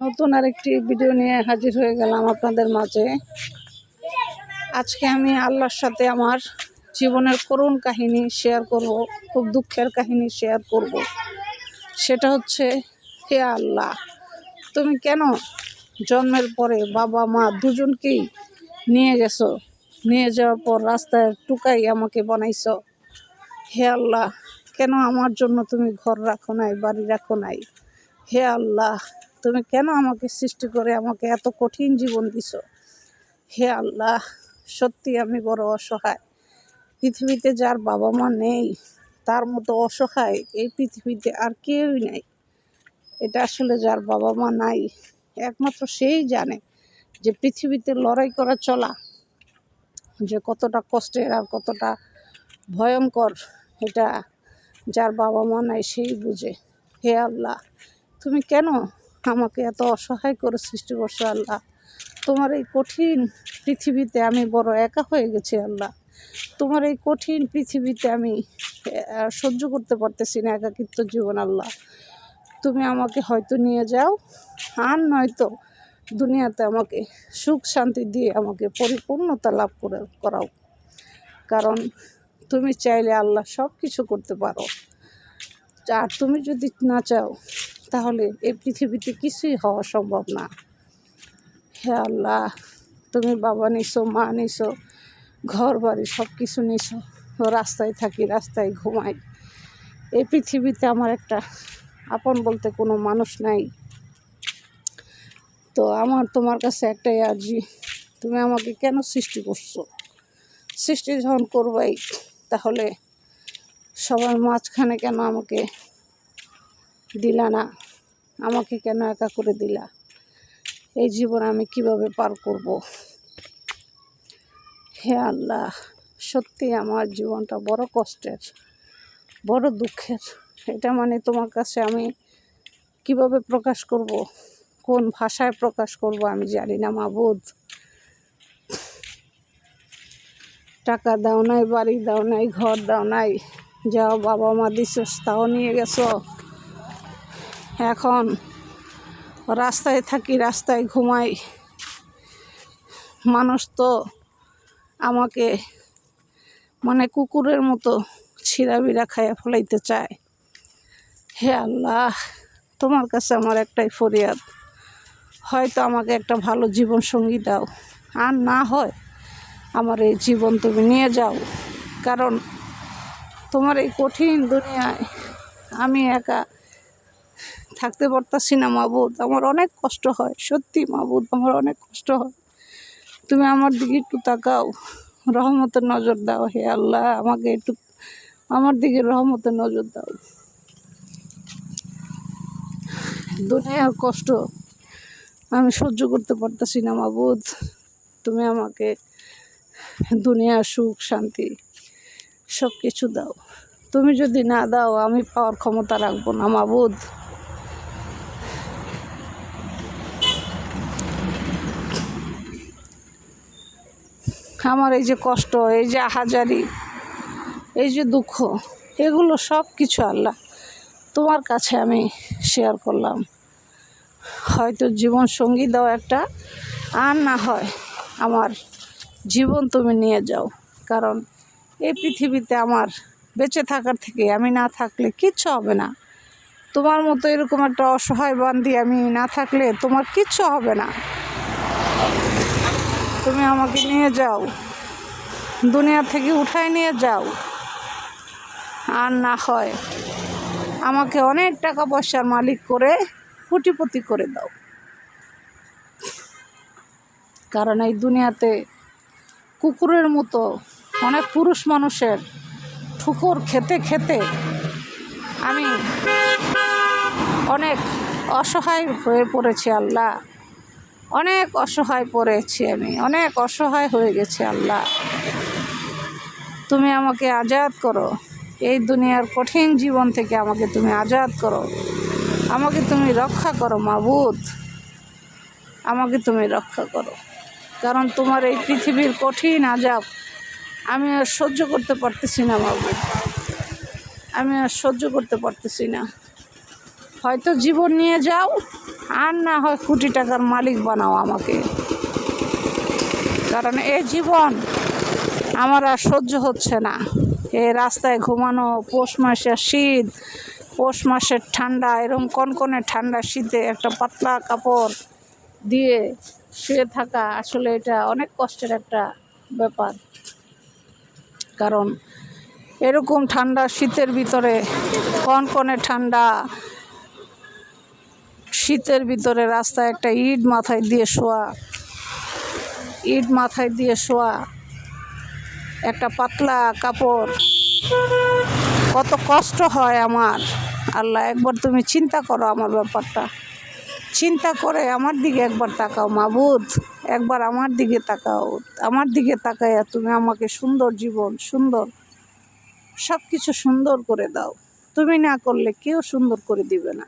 নতুন আরেকটি ভিডিও নিয়ে হাজির হয়ে গেলাম আপনাদের মাঝে। আজকে আমি আল্লাহর সাথে আমার জীবনের করুণ কাহিনী শেয়ার করব, খুব দুঃখের কাহিনী শেয়ার করব। সেটা হচ্ছে, হে আল্লাহ, তুমি কেন জন্মের পরে বাবা মা দুজনকেই নিয়ে গেছো, নিয়ে যাওয়ার পর রাস্তায় টুকাই আমাকে বানাইছো। হে আল্লাহ, কেন আমার জন্য তুমি ঘর রাখো নাই, বাড়ি রাখো নাই? হে আল্লাহ, তুমি কেন আমাকে সৃষ্টি করে আমাকে এত কঠিন জীবন দিছো? হে আল্লাহ, সত্যি আমি বড় অসহায়। পৃথিবীতে যার বাবা মা নেই তার মতো অসহায় এই পৃথিবীতে আর কেউই নাই। এটা আসলে যার বাবা মা নাই একমাত্র সেই জানে যে পৃথিবীতে লড়াই করা চলা যে কতটা কষ্টের আর কতটা ভয়ঙ্কর, এটা যার বাবা মা নাই সেই বুঝে। হে আল্লাহ, তুমি কেন আমাকে এত অসহায় করে সৃষ্টি করছো? আল্লাহ, তোমার এই কঠিন পৃথিবীতে আমি বড় একা হয়ে গেছি। আল্লাহ, তোমার এই কঠিন পৃথিবীতে আমি সহ্য করতে পারতেছি না একাকিত্ব জীবন। আল্লাহ, তুমি আমাকে হয়তো নিয়ে যাও, আর নয়তো দুনিয়াতে আমাকে সুখ শান্তি দিয়ে আমাকে পরিপূর্ণতা লাভ করাও। কারণ তুমি চাইলে আল্লাহ সব কিছু করতে পারো, আর তুমি যদি না চাও তাহলে এই পৃথিবীতে কিছুই হওয়া সম্ভব না। হে আল্লাহ, তুমি বাবা নিছো, মা নিছো, ঘর বাড়ি সব কিছু নিছো, রাস্তায় থাকি, রাস্তায় ঘুমাই। এই পৃথিবীতে আমার একটা আপন বলতে কোনো মানুষ নাই। তো আমার তোমার কাছে একটাই আর্জি, তুমি আমাকে কেন সৃষ্টি করছো? সৃষ্টি যখন করবাই তাহলে সবার মাঝখানে কেন আমাকে দিলা না? আমাকে কেন একা করে দিলা? এই জীবন আমি কিভাবে পার করব? হে আল্লাহ, সত্যি আমার জীবনটা বড় কষ্টের, বড় দুঃখের। এটা মানে তোমার কাছে আমি কিভাবে প্রকাশ করব, কোন ভাষায় প্রকাশ করব আমি জানি না। মাবুদ, টাকা দাও নাই, বাড়ি দাও নাই, ঘর দাও নাই, যাও বাবা মা দিছো তাও নিয়ে গেছো। এখন রাস্তায় থাকি, রাস্তায় ঘুমাই। মানুষ তো আমাকে মানে কুকুরের মতো ছিঁড়াবিড়া খাইয়া ফেলাইতে চায়। হে আল্লাহ, তোমার কাছে আমার একটাই ফরিয়াদ, হয়তো আমাকে একটা ভালো জীবন সঙ্গী দাও, আর না হয় আমার এই জীবন তুমি নিয়ে যাও। কারণ তোমার এই কঠিন দুনিয়ায় আমি একা থাকতে পারতাছি না। মাবুদ, আমার অনেক কষ্ট হয়, সত্যি মাবুদ, আমার অনেক কষ্ট হয়। তুমি আমার দিকে একটু তাকাও, রহমতের নজর দাও। হে আল্লাহ, আমাকে একটু আমার দিকে রহমতের নজর দাও। দুনিয়ার কষ্ট আমি সহ্য করতে পারতাছি না। মাবুদ, তুমি আমাকে দুনিয়ার সুখ শান্তি সব কিছু দাও। তুমি যদি না দাও আমি পাওয়ার ক্ষমতা রাখবো না। মাবুদ, আমার এই যে কষ্ট, এই যে আহাজারি, এই যে দুঃখ, এগুলো সব কিছু আল্লাহ তোমার কাছে আমি শেয়ার করলাম। হয়তো জীবন সঙ্গী দাও একটা, আর না হয় আমার জীবন তুমি নিয়ে যাও। কারণ এই পৃথিবীতে আমার বেঁচে থাকার থেকে আমি না থাকলে কিচ্ছু হবে না। তোমার মতো এরকম একটা অসহায় বান্দি আমি না থাকলে তোমার কিচ্ছু হবে না। তুমি আমাকে নিয়ে যাও, দুনিয়া থেকে উঠায় নিয়ে যাও, আর না হয় আমাকে অনেক টাকা পয়সার মালিক করে কোটিপতি করে দাও। কারণ এই দুনিয়াতে কুকুরের মতো অনেক পুরুষ মানুষের ঠুকর খেতে খেতে আমি অনেক অসহায় হয়ে পড়েছি। আল্লাহ, অনেক অসহায় পড়েছি, আমি অনেক অসহায় হয়ে গেছি। আল্লাহ, তুমি আমাকে আজাদ করো, এই দুনিয়ার কঠিন জীবন থেকে আমাকে তুমি আজাদ করো, আমাকে তুমি রক্ষা করো। মাবুদ, আমাকে তুমি রক্ষা করো। কারণ তোমার এই পৃথিবীর কঠিন আজাব আমি আর সহ্য করতে পারতেছি না। মাবুদ, আমি আর সহ্য করতে পারতেছি না। হয়তো জীবন নিয়ে যাও, আর না হয় কোটি টাকার মালিক বানাও আমাকে, কারণ এই জীবন আমার আর সহ্য হচ্ছে না। এই রাস্তায় ঘুমানো, পৌষ মাসের শীত, পৌষ মাসের ঠান্ডা, এরকম কনকনে ঠান্ডা শীতে একটা পাতলা কাপড় দিয়ে শুয়ে থাকা, আসলে এটা অনেক কষ্টের একটা ব্যাপার। কারণ এরকম ঠান্ডা শীতের ভিতরে, কনকনে ঠান্ডা শীতের ভিতরে রাস্তায় একটা ইট মাথায় দিয়ে শোয়া, একটা পাতলা কাপড়, কত কষ্ট হয় আমার। আল্লাহ, একবার তুমি চিন্তা করো আমার ব্যাপারটা, চিন্তা করে আমার দিকে একবার তাকাও মাবুদ, একবার আমার দিকে তাকাও। আমার দিকে তাকাইয়া তুমি আমাকে সুন্দর জীবন, সুন্দর সব কিছু সুন্দর করে দাও। তুমি না করলে কেউ সুন্দর করে দিবে না।